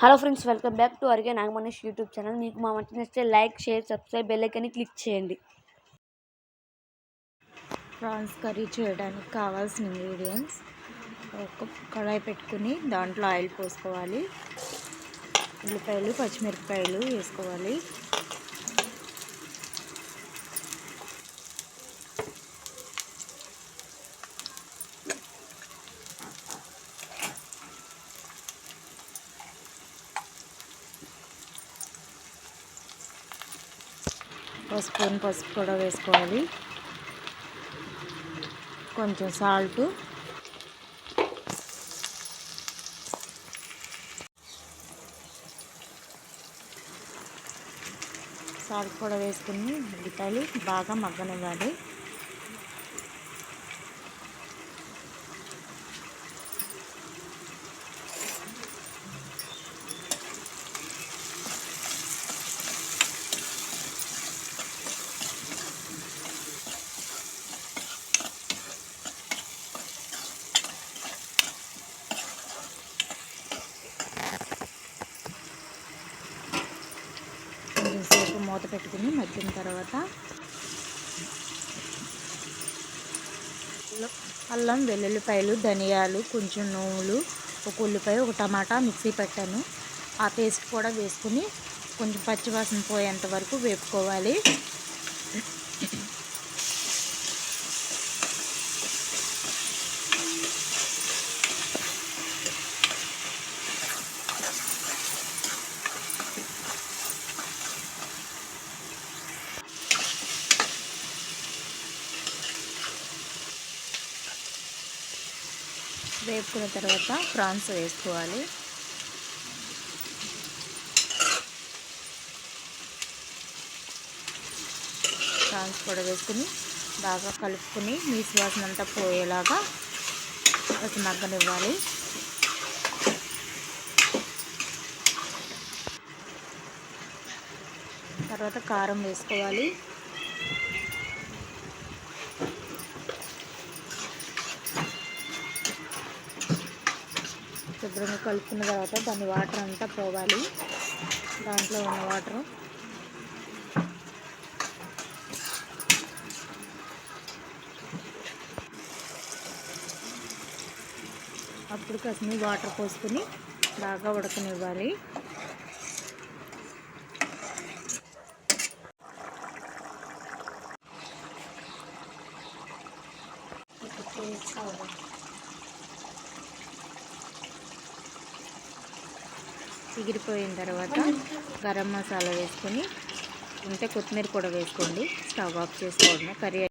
Hello friends, welcome back to Arige Nagamanesh YouTube channel. మీకు మా మంచి నచ్చితే లైక్, షేర్, సబ్స్క్రైబ్, బెల్ ఐకాన్ని క్లిక్ చేయండి. ప్రాన్స్ కర్రీ చేయడానికి కావాల్సిన ఇంగ్రీడియంట్స్: ఒక కడాయి పెట్టుకుని దాంట్లో ఆయిల్ పోసుకోవాలి. ఉల్లిపాయలు, పచ్చిమిరపకాయలు వేసుకోవాలి. పసుపు కూడా వేసుకోవాలి. కొంచెం సాల్ట్, కూడా వేసుకుని ఉల్లిపాయలు బాగా మగ్గనివ్వాలి. కొంచెంసేపు మూత పెట్టుకుని మగ్గిన తర్వాత అల్లం, వెల్లుల్లిపాయలు, ధనియాలు, కొంచెం నువ్వులు, ఒక ఉల్లిపాయ, ఒక టమాటా మిక్సీ పెట్టాను. ఆ పేస్ట్ కూడా వేసుకుని కొంచెం పచ్చివాసన పోయేంత వరకు వేపుకోవాలి. వేపుకున్న తర్వాత ప్రాన్స్ వేసుకోవాలి. ప్రాన్స్ కూడా వేసుకుని బాగా కలుపుకొని నీసు వాసన అంతా పోయేలాగా మగ్గనివ్వాలి. తర్వాత కారం వేసుకోవాలి. శుభ్రంగా కలుపుకున్న తర్వాత దాని వాటర్ అంతా పోవాలి. దాంట్లో ఉన్న వాటర్ అప్పుడు కాసిన వాటర్ పోసుకుని బాగా ఉడకనివ్వాలి. ఎగిరిపోయిన తర్వాత గరం మసాలా వేసుకొని ఉంటే కొత్తిమీర కూడా వేసుకోండి. స్టవ్ ఆఫ్ చేసుకోవడమే. కర్రీ